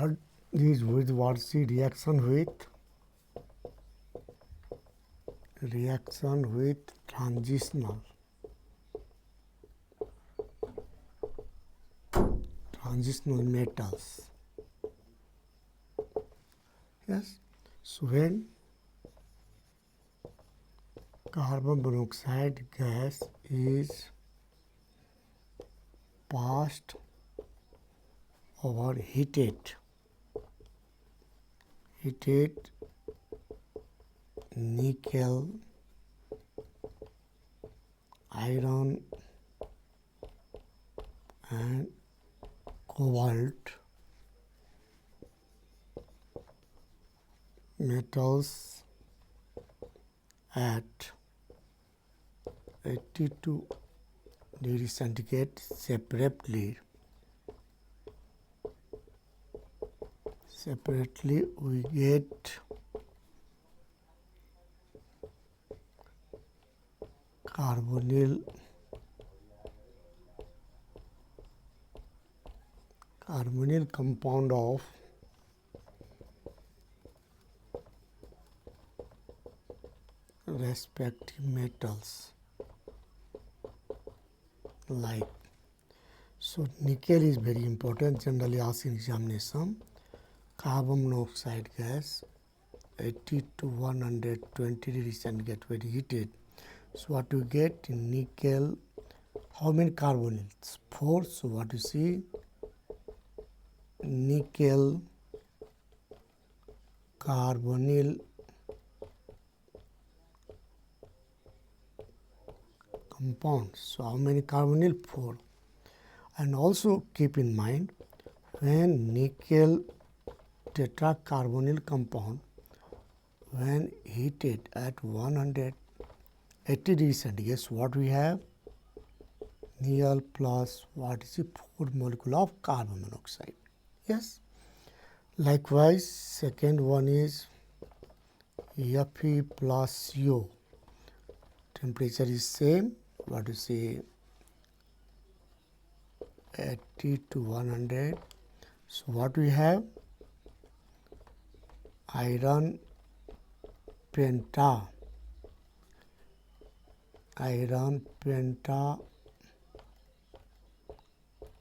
Third is with what's the reaction with transitional metals. Yes, so when carbon monoxide gas is passed over heated nickel, iron and cobalt metals at 82 degrees centigrade separately we get carbonyl compound of respective metals like. So nickel is very important, generally asked in examination. Carbon monoxide gas 80 to 120 degrees centigrade very heated. So what you get in nickel, how many carbonyls? 4. So what you see, nickel carbonyl compound. So how many carbonyl? 4. And also keep in mind, when nickel tetracarbonyl compound, when heated at 180 degrees centigrade, so what we have? Neol plus what is the 4 molecule of carbon monoxide. Yes. Likewise, second one is Fe plus CO. Temperature is same. What you say? 80 to 100. So what we have? Iron penta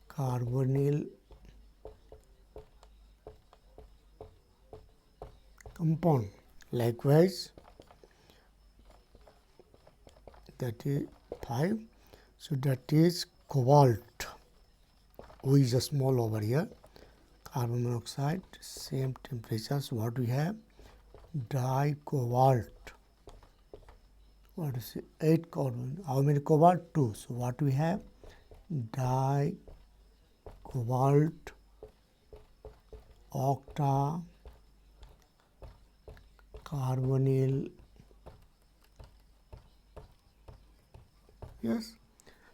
carbonyl compound. Likewise, that is 5. So that is cobalt. O is a small over here. Carbon monoxide, same temperature. So what we have? Dicobalt. What is it? 8 carbon. How many cobalt? 2. So what we have? Dicobalt octa carbonyl. Yes.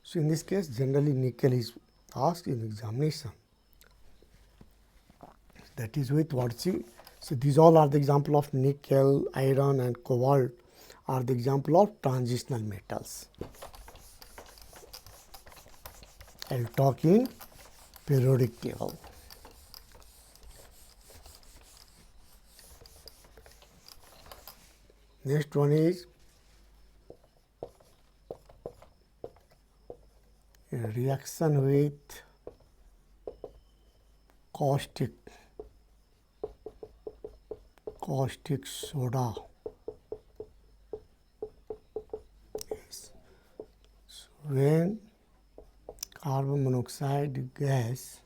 So in this case, generally nickel is asked in examination. That is with what see. So these all are the example of nickel, iron and cobalt are the example of transitional metals. I will talk in periodic table. Next one is a reaction with caustic soda. Yes. So when carbon monoxide gas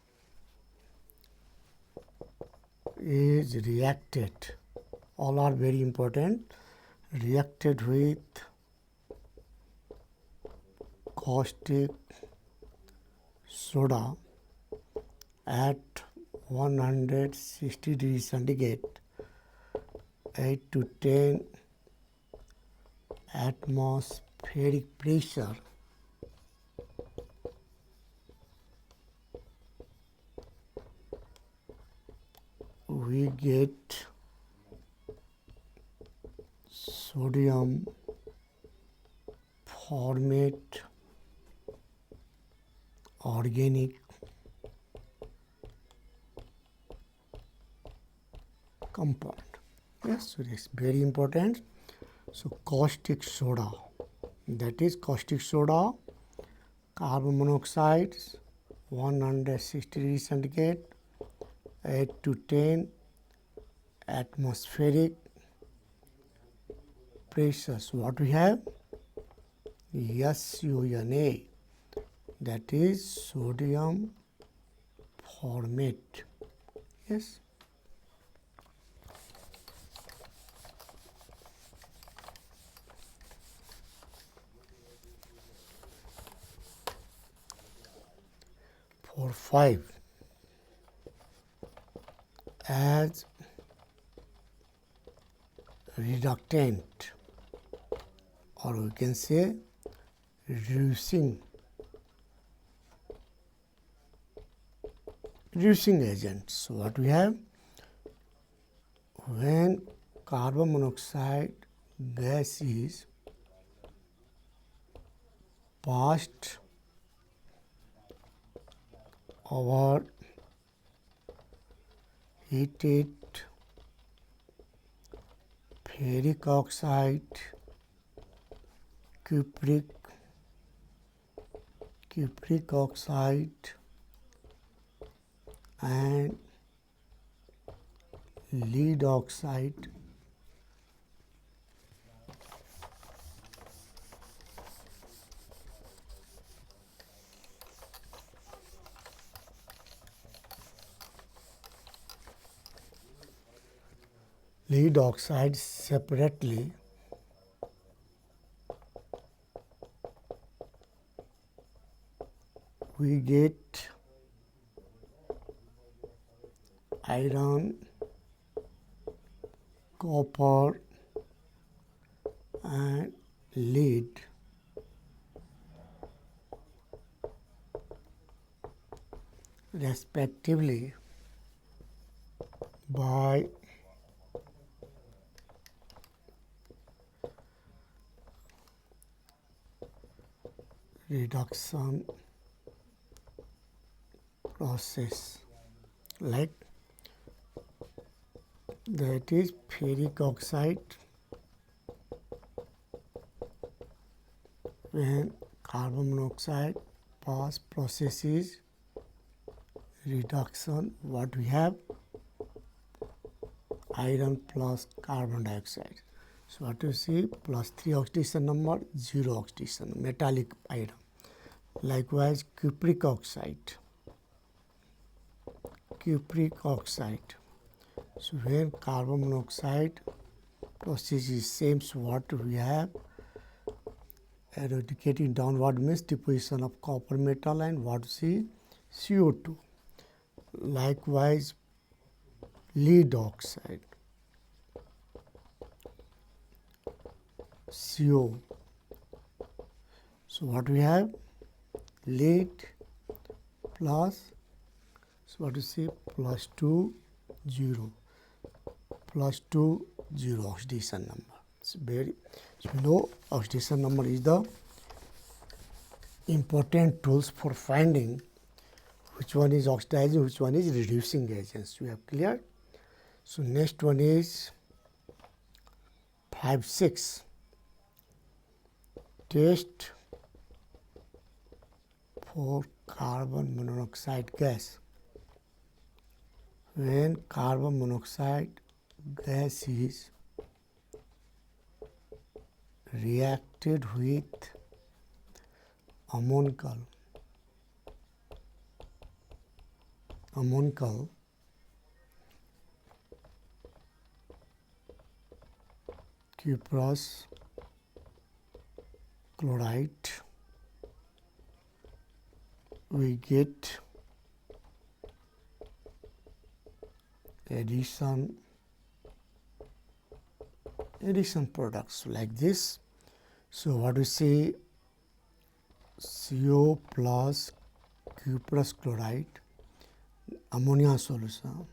is reacted, all are very important, reacted with caustic soda at 160 degrees centigrade, 8 to 10 atmospheric pressure, we get sodium formate organic compound. Yes, so it's very important. So caustic soda, that is caustic soda, carbon monoxide, 160 degrees centigrade, 8 to 10 atmospheric pressures. What we have? SONA, that is sodium formate. Yes. For 5, as reductant, or we can say reducing agents. So what we have? When carbon monoxide gas is passed over heated ferric oxide, cupric oxide, and lead oxide, separately we get iron, copper, and lead respectively by reduction process, like that is ferric oxide. When carbon monoxide pass processes reduction, what we have? Iron plus carbon dioxide. So what you see? Plus 3 oxidation number, 0 oxidation, metallic iron. Likewise, cupric oxide. So when carbon monoxide process is same, so what we have? Eradicating downward means deposition of copper metal and what we see? CO2. Likewise, lead oxide, CO. So what we have? Lead plus, so what you see? Plus 2, 0. Plus 2, 0 oxidation number. It's very, so we know oxidation number is the important tools for finding which one is oxidizing, which one is reducing agents. We have clear. So next one is 5.6. Test for carbon monoxide gas. When carbon monoxide gas is reacted with ammonium, cuprous chloride, we get addition products like this. So what we say? CO plus cuprous chloride, ammonia solution,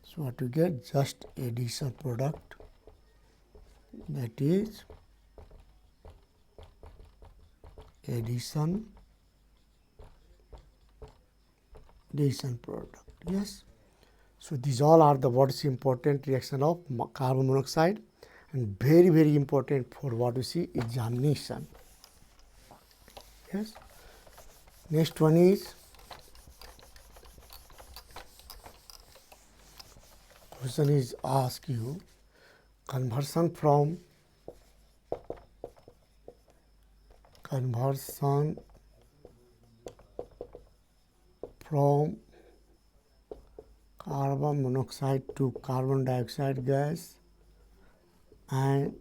so what we get? Just addition product, that is addition oxidation product. Yes. So these all are the what is important reaction of carbon monoxide, and very important for what you see examination. Yes. Next one is question is ask you conversion from carbon monoxide to carbon dioxide gas and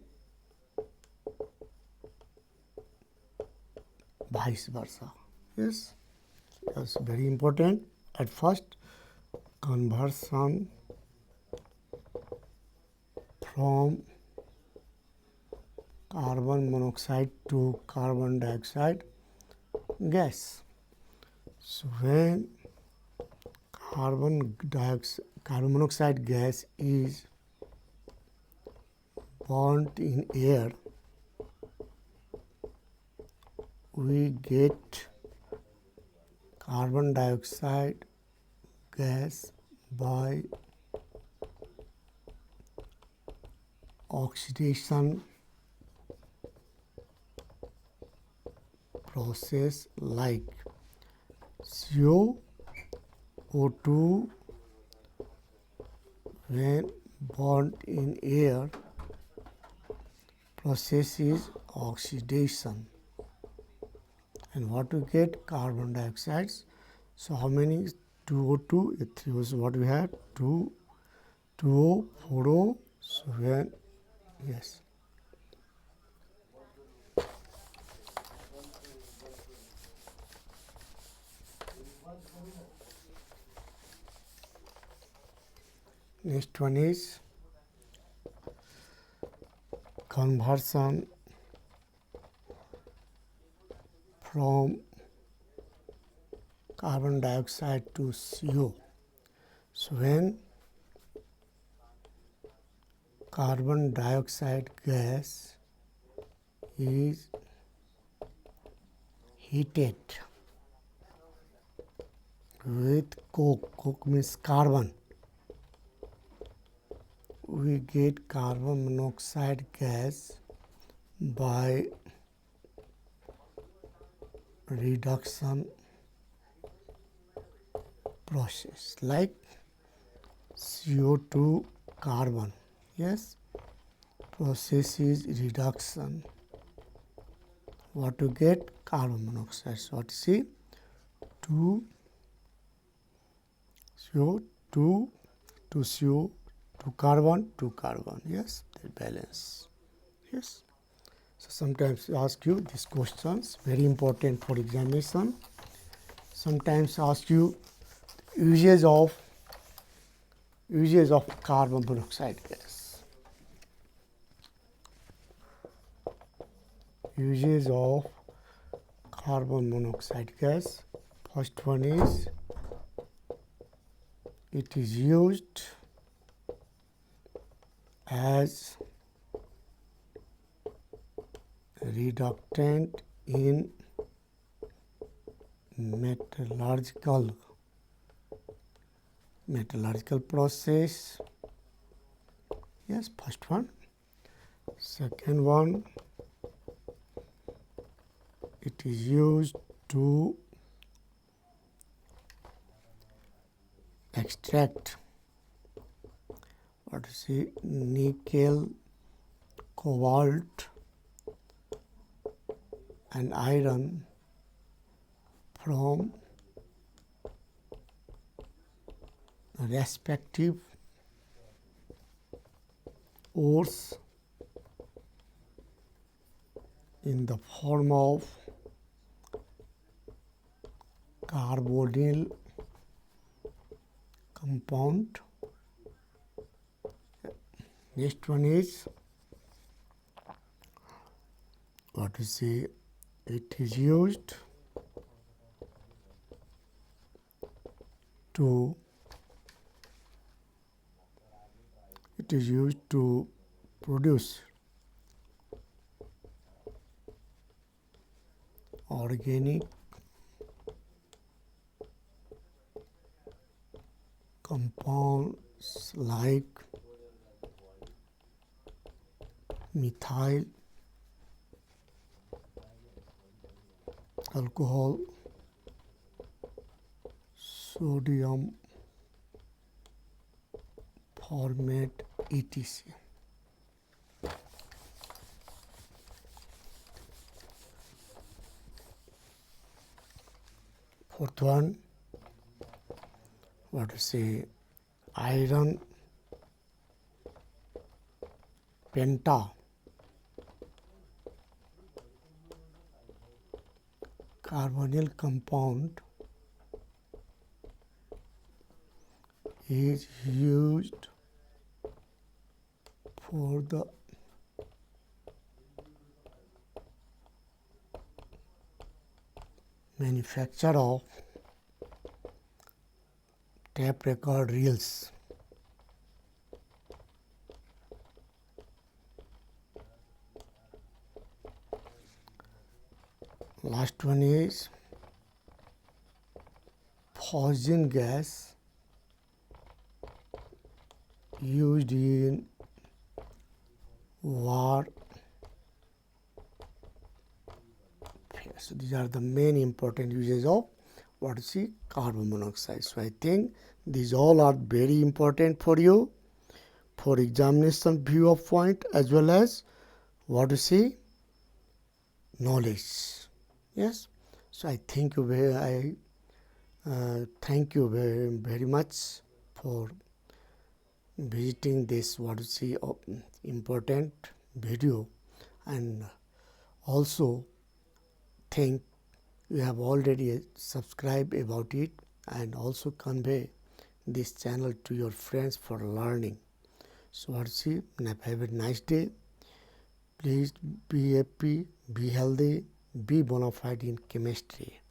vice versa. Yes, that's very important. At first, conversion from carbon monoxide to carbon dioxide gas. So when carbon monoxide gas is burnt in air, we get carbon dioxide gas by oxidation process like CO2 when burnt in air process is oxidation, and what we get carbon dioxides. So how many 2O2 3O, so what we have 2O 4O, so when yes. Next one is conversion from carbon dioxide to CO. So when carbon dioxide gas is heated with coke means carbon, we get carbon monoxide gas by reduction process like CO2 carbon. Yes, process is reduction. What to get carbon monoxide? So what see 2 CO 2 CO 2 carbon 2 carbon. Yes, they balance. Yes. So sometimes ask you these questions, very important for examination. Sometimes ask you uses of carbon monoxide gas. Uses of carbon monoxide gas. First one is it is used as reductant in metallurgical process. Yes, first one. Second one, it is used to extract what is it, nickel, cobalt and iron from respective ores in the form of carbonyl compound. Next one is what to say, it is used to produce organic compounds like methyl alcohol, sodium formate, etc. Fourth one, what to say, iron penta carbonyl compound is used for the manufacture of tape record reels. Last one is phosgene gas used in war. So these are the main important uses of what is the carbon monoxide. So I think these all are very important for you for examination view of point as well as what to say knowledge. Yes. So I thank you very much for visiting this what to say important video, and also think you have already subscribed about it, and also convey this channel to your friends for learning. So what to say, have a nice day. Please be happy, be healthy, be bona fide in chemistry.